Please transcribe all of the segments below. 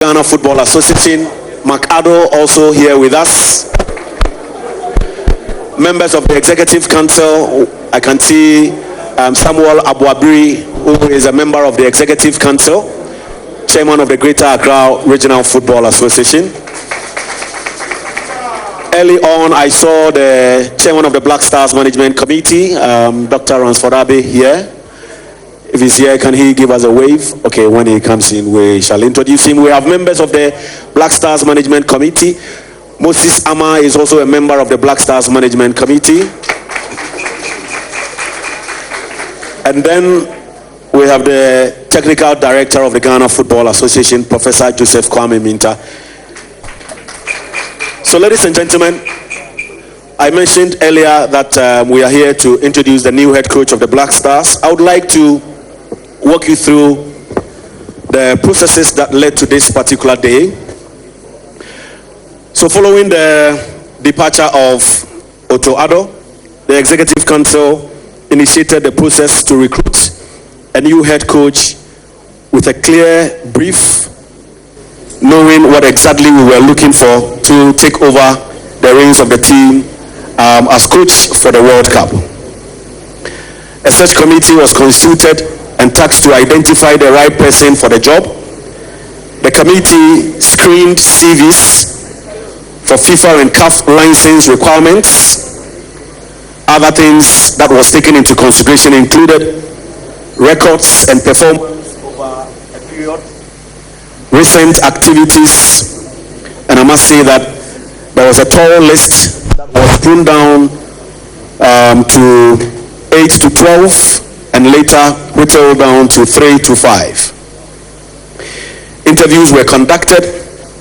Ghana Football Association, Macado also here with us. Members of the Executive Council, I can see Samuel Abuabiri, who is a member of the Executive Council, Chairman of the Greater Accra Regional Football Association. Early on, I saw the Chairman of the Black Stars Management Committee, Dr. Ransford Abbey here. If he's here, can he give us a wave? Okay, when he comes in, we shall introduce him. We have members of the Black Stars Management Committee. Moses Ama is also a member of the Black Stars Management Committee. And then we have the Technical Director of the Ghana Football Association, Professor Joseph Kwame Minta. So, ladies and gentlemen, I mentioned earlier that we are here to introduce the new head coach of the Black Stars. I would like to walk you through the processes that led to this particular day. So following the departure of Otto Addo, the Executive Council initiated the process to recruit a new head coach with a clear brief, knowing what exactly we were looking for to take over the reins of the team as coach for the World Cup. A search committee was consulted and tasked to identify the right person for the job. The committee screened CVs for FIFA and CAF license requirements. Other things that was taken into consideration included records and performance over a period, recent activities, and I must say that there was a thorough list that was pruned down to 8 to 12 and later whittled down to 3 to 5. Interviews were conducted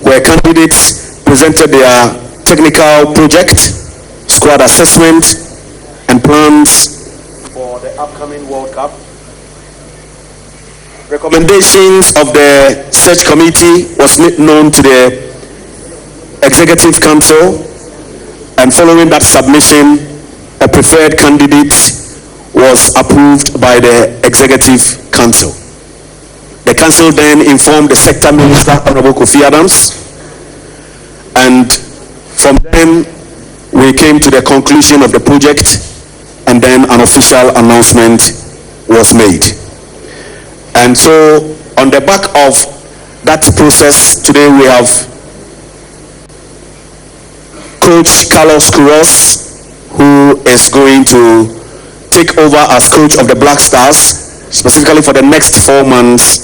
where candidates presented their technical project, squad assessment, and plans for the upcoming World Cup. Recommendations of the search committee was made known to the Executive Council, and following that submission, a preferred candidate was approved by the Executive Council. The Council then informed the Sector Minister, Honorable Kofi Adams, and from then we came to the conclusion of the project, and then an official announcement was made. And so on the back of that process, today we have Coach Carlos Queiroz, who is going to take over as coach of the Black Stars, specifically for the next 4 months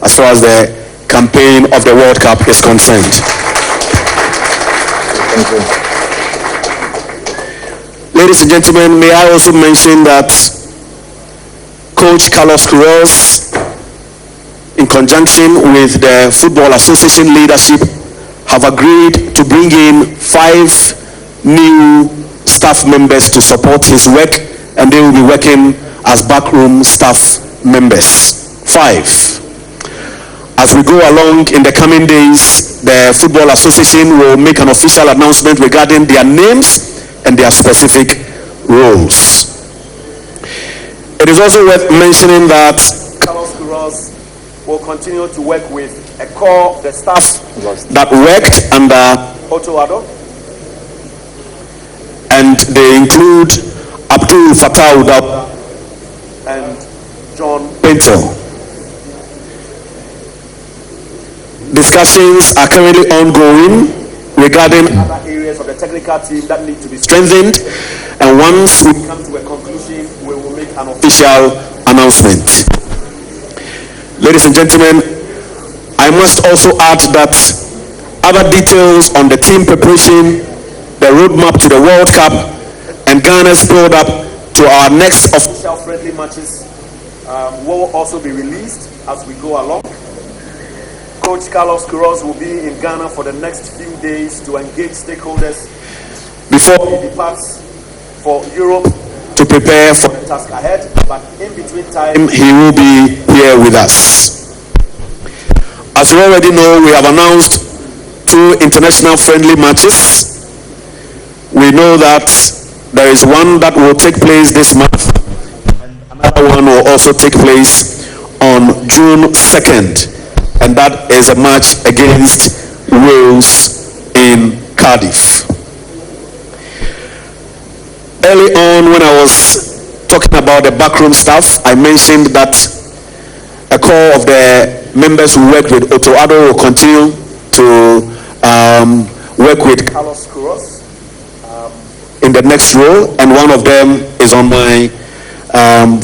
as far as the campaign of the World Cup is concerned. Thank you. Ladies and gentlemen, may I also mention that Coach Carlos Queiroz, in conjunction with the Football Association leadership, have agreed to bring in 5 new staff members to support his work, and they will be working as backroom staff members. 5. As we go along in the coming days, the Football Association will make an official announcement regarding their names and their specific roles. It is also worth mentioning that Carlos Queiroz will continue to work with a core of the staff that worked under Otto Addo, and they include Abdul Fattah Udab and John Pentel. Discussions are currently ongoing regarding other areas of the technical team that need to be strengthened, and once we come to a conclusion, we will make an official announcement. Ladies and gentlemen, I must also add that other details on the team preparation, the roadmap to the World Cup, and Ghana's build-up to our next official friendly matches will also be released as we go along. Coach Carlos Queiroz will be in Ghana for the next few days to engage stakeholders before he departs for Europe to prepare for the task ahead, but in between time he will be here with us. As you already know, we have announced 2 international friendly matches. We know that there is one that will take place this month, and another one will also take place on June 2nd. and that is a match against Wales in Cardiff. Early on, when I was talking about the backroom staff, I mentioned that a core of the members who worked with Otto Addo will continue to work with Carlos Queiroz in the next role, and one of them is on my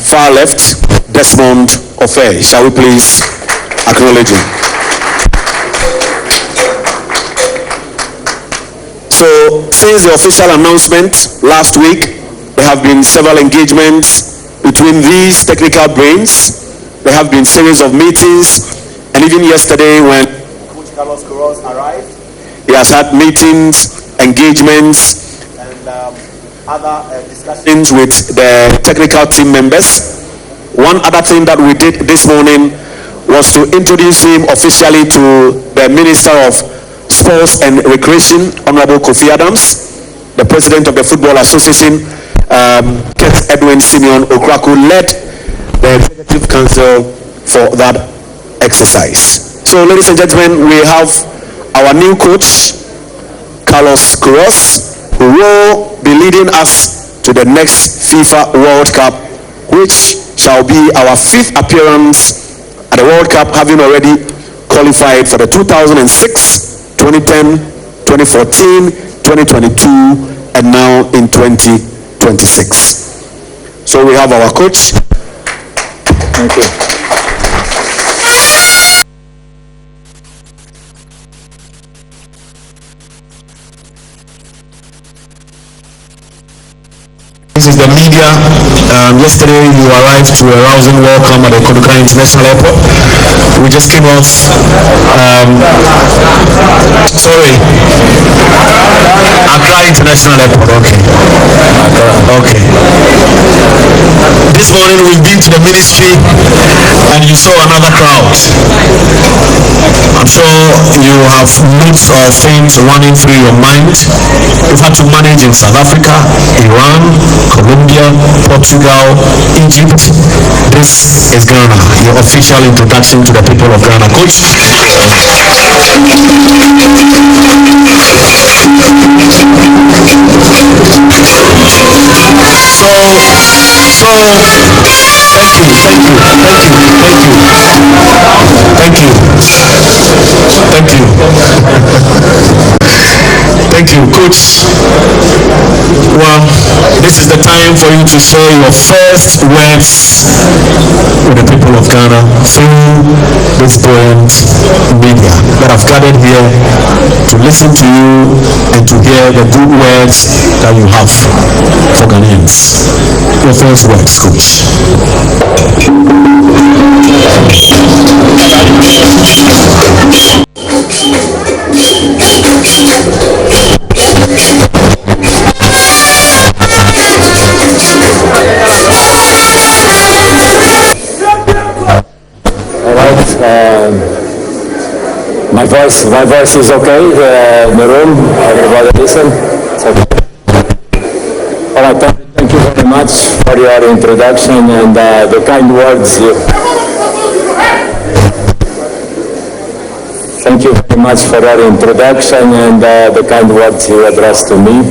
far left, Desmond Ofe. Shall we please acknowledge him? So, since the official announcement last week, there have been several engagements between these technical brains. There have been series of meetings, and even yesterday when Coach Carlos Queiroz arrived, he has had meetings, engagements, and other discussions with the technical team members. One other thing that we did this morning was to introduce him officially to the Minister of Sports and Recreation, Honorable Kofi Adams, the President of the Football Association, Kurt Edwin Simeon Okraku, led the Executive Council for that exercise. So, ladies and gentlemen, we have our new coach, Carlos Queiroz, who will be leading us to the next FIFA World Cup, which shall be our 5th appearance at the World Cup, having already qualified for the 2006, 2010, 2014, 2022, and now in 2026. So we have our coach. Thank you. This is the media. Yesterday you arrived to a rousing welcome at the Koduka International Airport. We just came off, Accra International Airport, okay. This morning we've been to the ministry and you saw another crowd. I'm sure you have lots of things running through your mind. You've had to manage in South Africa, Iran, Colombia, Portugal, Egypt. This is Ghana, your official introduction to the people of Ghana. Coach? Thank you, Coach. Well, this is the time for you to say your first words with the people of Ghana through this brilliant media that have gathered here to listen to you and to hear the good words that you have for Ghanaians. Your first words, Coach. My voice is okay in the room. Everybody listen. It's okay. All right, thank you very much for your introduction and the kind words you. Thank you very much for your introduction and the kind words you addressed to me.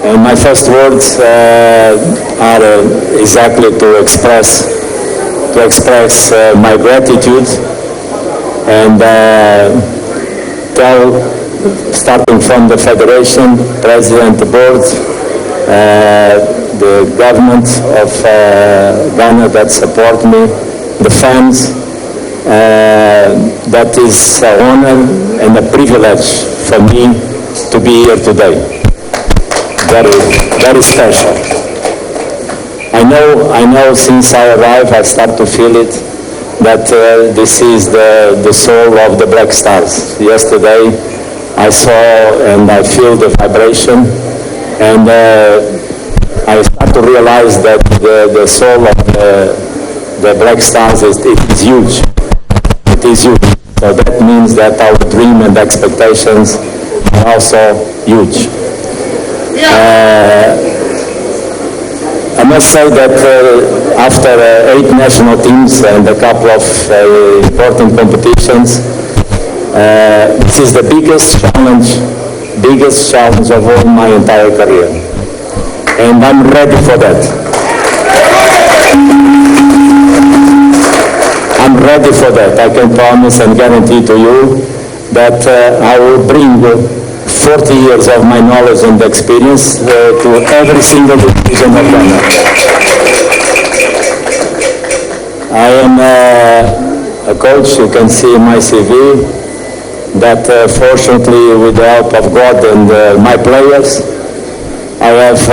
And my first words are exactly to express my gratitude and tell, starting from the Federation, President, the Board, the government of Ghana that support me, the fans, that is an honor and a privilege for me to be here today. Very, very special. I know since I arrived, I start to feel it, that this is the soul of the Black Stars. Yesterday, I saw and I feel the vibration, and I start to realize that the soul of the Black Stars is huge. It is huge. So that means that our dream and expectations are also huge. must say that after 8 national teams and a couple of important competitions, this is the biggest challenge of all my entire career. And I'm ready for that. I'm ready for that. I can promise and guarantee to you that I will bring 40 years of my knowledge and experience to every single division of Ghana. I am a coach, you can see my CV, that fortunately with the help of God and my players, I have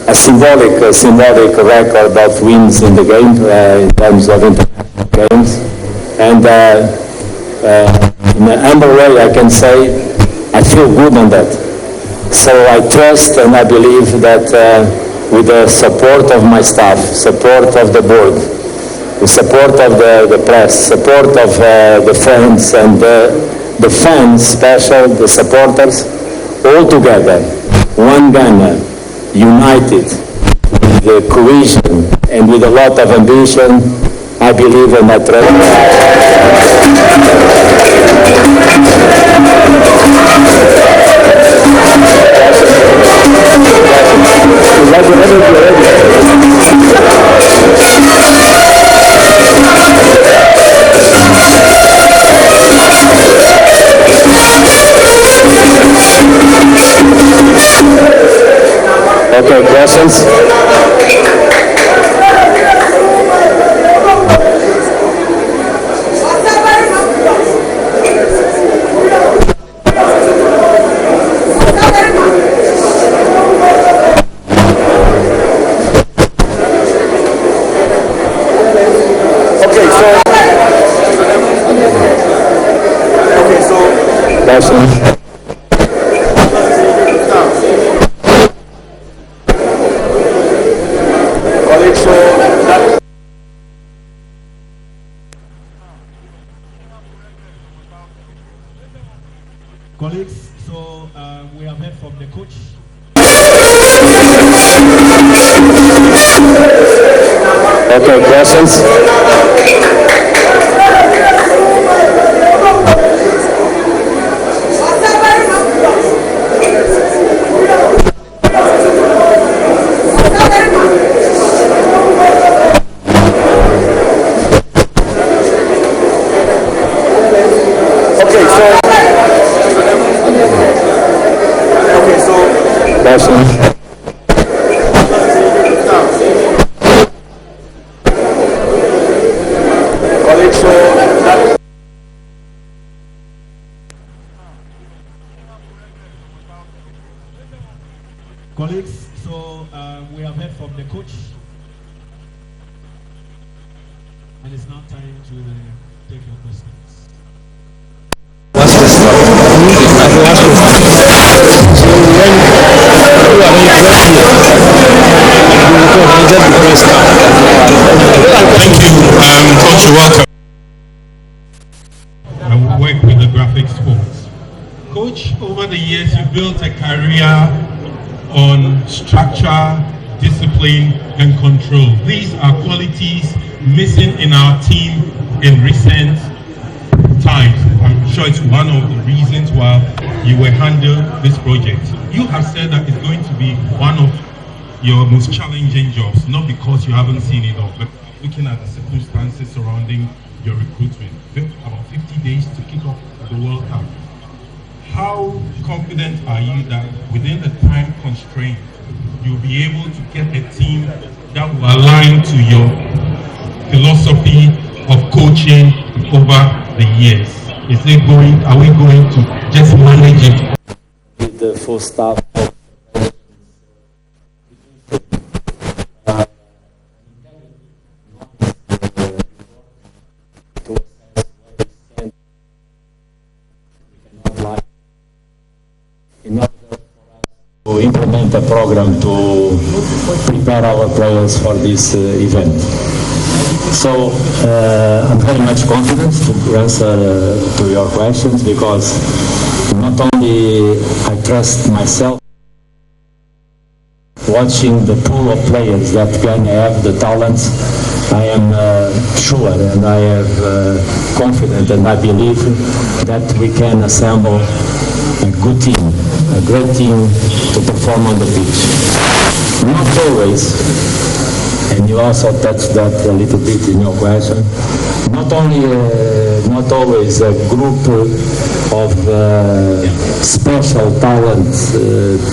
a symbolic record of wins in the game in terms of international games. And in a humble way I can say I feel good on that. So I trust and I believe that with the support of my staff, support of the board, the support of the press, support of the fans and the fans special, the supporters, all together, one Ghana, united, with the cohesion and with a lot of ambition, I believe and I trust. Okay, questions? Colleagues, so we have heard from the coach. Okay, questions? Colleagues, so we have heard from the coach, and it's now time to take your questions. Thank you, Coach, you're welcome. I will work with the graphics folks. Coach, over the years you built a career on structure, discipline, and control. These are qualities missing in our team in recent times. I'm sure it's one of the reasons why you were handling this project. You have said that it's going to be one of your most challenging jobs, not because you haven't seen it all, but looking at the circumstances surrounding your recruitment. About 50 days to kick off the World Cup. How confident are you that within the time constraint, you'll be able to get a team that will align to your philosophy of coaching over the years? Are we going to just manage it? With the full staff. To implement a program to prepare our players for this event. So I'm very much confident to answer to your questions, because not only I trust myself, watching the pool of players that can have the talents, I am sure and I have confident and I believe that we can assemble a good team, a great team to perform on the pitch. Not always, and you also touched that a little bit in your question, not always a group of special talent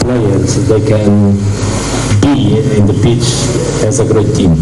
players, they can be in the pitch as a great team.